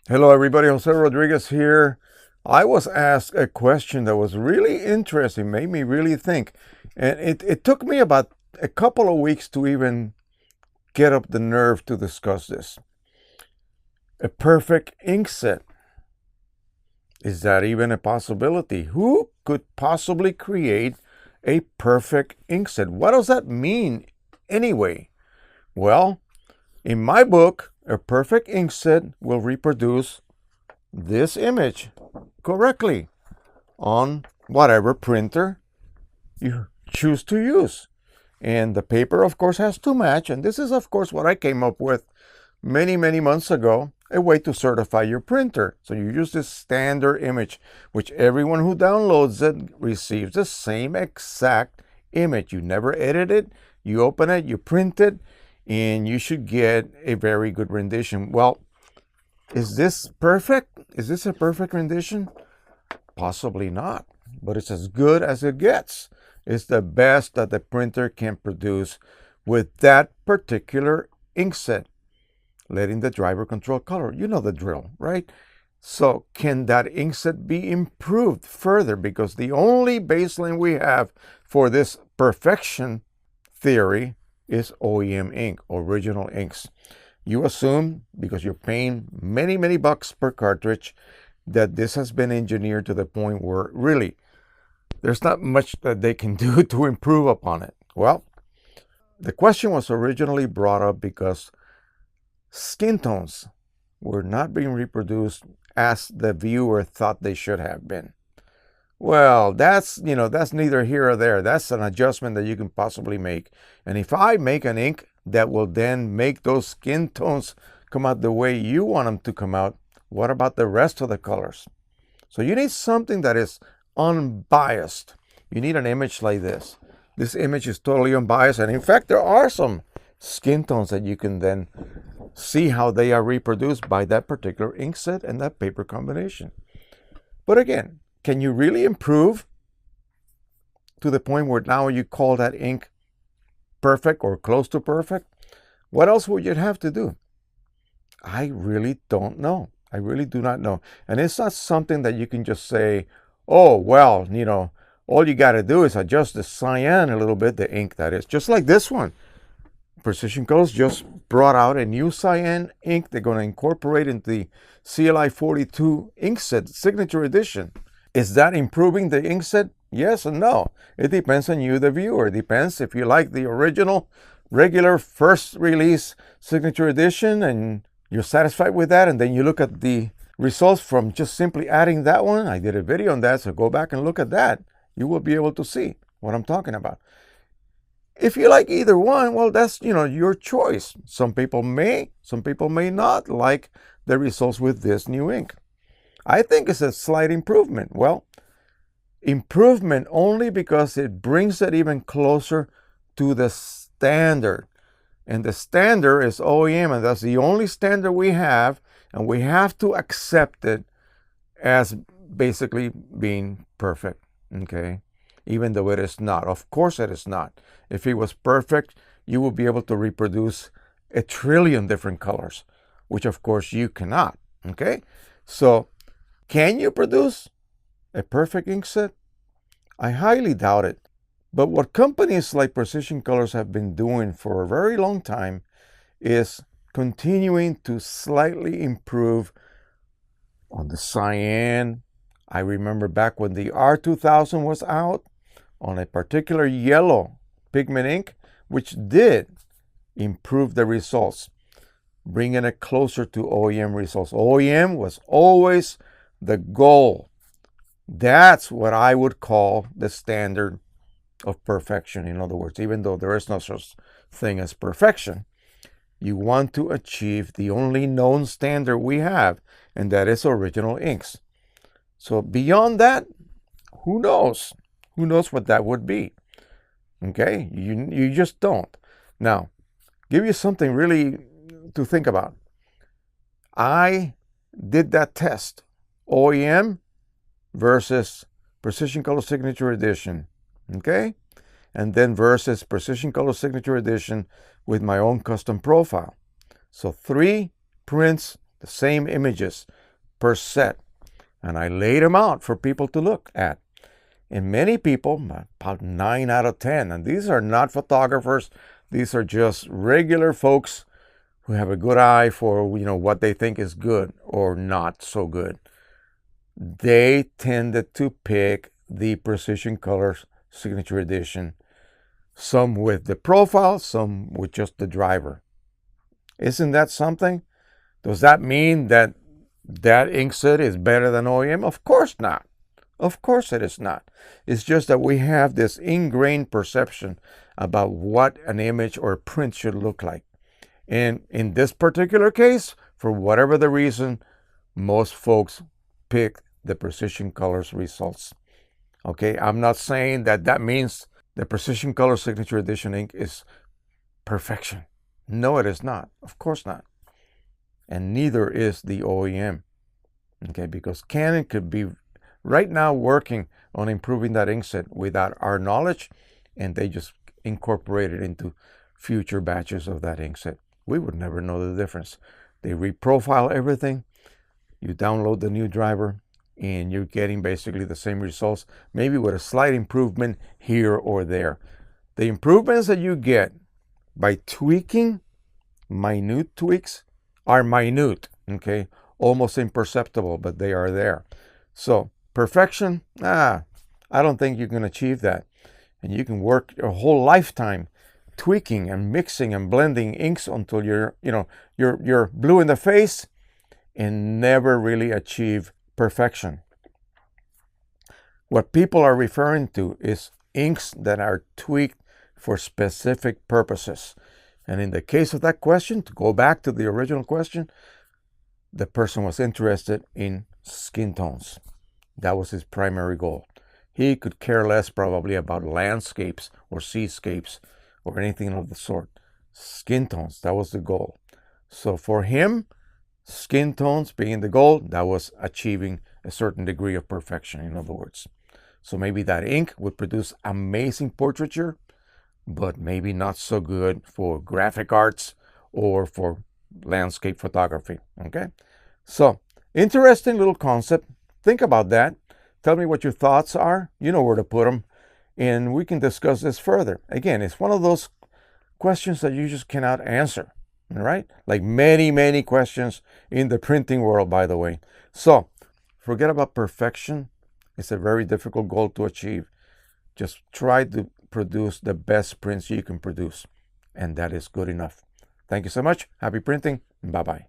Hello everybody, Jose Rodriguez here. I was asked a question that was really interesting, made me really think. And it took me about a couple of weeks to even get up the nerve to discuss this. A perfect ink set. Is that even a possibility? Who could possibly create a perfect ink set? What does that mean anyway? Well, in my book, a perfect ink set will reproduce this image correctly on whatever printer you choose to use. And the paper, of course, has to match. And this is, of course, what I came up with many months ago, a way to certify your printer. So you use this standard image, which everyone who downloads it receives the same exact image. You never edit it, you open it, you print it, and you should get a very good rendition. Well, is this perfect? Is this a perfect rendition? Possibly not, but it's as good as it gets. It's the best that the printer can produce with that particular ink set, letting the driver control color. You know the drill, right? So can that ink set be improved further? Because the only baseline we have for this perfection theory is OEM ink, original inks. You assume, because you're paying many bucks per cartridge, that this has been engineered to the point where really there's not much that they can do to improve upon it. Well, the question was originally brought up because skin tones were not being reproduced as the viewer thought they should have been. Well, that's neither here or there. That's an adjustment that you can possibly make. And if I make an ink that will then make those skin tones come out the way you want them to come out, what about the rest of the colors? So you need something that is unbiased. You need an image like this. This image is totally unbiased. And in fact, there are some skin tones that you can then see how they are reproduced by that particular ink set and that paper combination. But again, can you really improve to the point where now you call that ink perfect or close to perfect? What else would you have to do? I really don't know. I really do not know. And it's not something that you can just say, oh, well, all you got to do is adjust the cyan a little bit, the ink that is. Just like this one. Precisioncolors just brought out a new cyan ink they're going to incorporate into the CLI-42 ink set signature edition. Is that improving the ink set? Yes and no. It depends on you, the viewer. It depends if you like the original, regular first release signature edition and you're satisfied with that, and then you look at the results from just simply adding that one. I did a video on that, so go back and look at that. You will be able to see what I'm talking about. If you like either one, well, that's your choice. Some people may not like the results with this new ink. I think it's a slight improvement. Well, improvement only because it brings it even closer to the standard. And the standard is OEM, and that's the only standard we have, and we have to accept it as basically being perfect, okay? Even though it is not. Of course it is not. If it was perfect, you would be able to reproduce 1 trillion different colors, which of course you cannot, okay? So, can you produce a perfect ink set? I highly doubt it. But what companies like Precisioncolors have been doing for a very long time is continuing to slightly improve on the cyan. I remember back when the R2000 was out, on a particular yellow pigment ink, which did improve the results, bringing it closer to OEM results. OEM was always the goal. That's what I would call the standard of perfection. In other words, even though there is no such thing as perfection, you want to achieve the only known standard we have, and that is original inks. So beyond that, who knows? Who knows what that would be? Okay, you just don't. Now, give you something really to think about. I did that test, OEM versus Precisioncolor Signature Edition, okay? And then versus Precisioncolor Signature Edition with my own custom profile. So 3 prints the same images per set, and I laid them out for people to look at. And many people, about 9 out of 10, and these are not photographers, these are just regular folks who have a good eye for, what they think is good or not so good. They tended to pick the Precisioncolors Signature Edition, some with the profile, some with just the driver. Isn't that something? Does that mean that inkset is better than OEM? Of course not. Of course it is not. It's just that we have this ingrained perception about what an image or a print should look like. And in this particular case, for whatever the reason, most folks pick the Precisioncolors results. Okay, I'm not saying that means the Precisioncolor Signature Edition ink is perfection. No, it is not. Of course not. And neither is the OEM. Okay, because Canon could be right now working on improving that inkset without our knowledge, and they just incorporate it into future batches of that inkset. We would never know the difference. They reprofile everything. You download the new driver, and you're getting basically the same results, maybe with a slight improvement here or there. The improvements that you get by tweaking, minute tweaks, are minute, okay? Almost imperceptible, but they are there. So perfection, I don't think you can achieve that. And you can work your whole lifetime tweaking and mixing and blending inks until you're blue in the face and never really achieve perfection. What people are referring to is inks that are tweaked for specific purposes. And in the case of that question, to go back to the original question, the person was interested in skin tones. That was his primary goal. He could care less probably about landscapes or seascapes or anything of the sort. Skin tones, that was the goal. So for him, skin tones being the goal, that was achieving a certain degree of perfection, in other words. So maybe that ink would produce amazing portraiture, but maybe not so good for graphic arts or for landscape photography, okay? So, interesting little concept. Think about that. Tell me what your thoughts are. You know where to put them, and we can discuss this further. Again, it's one of those questions that you just cannot answer, all right? Like many, many questions in the printing world, by the way. So, forget about perfection. It's a very difficult goal to achieve. Just try to produce the best prints you can produce, and that is good enough. Thank you so much. Happy printing. Bye-bye.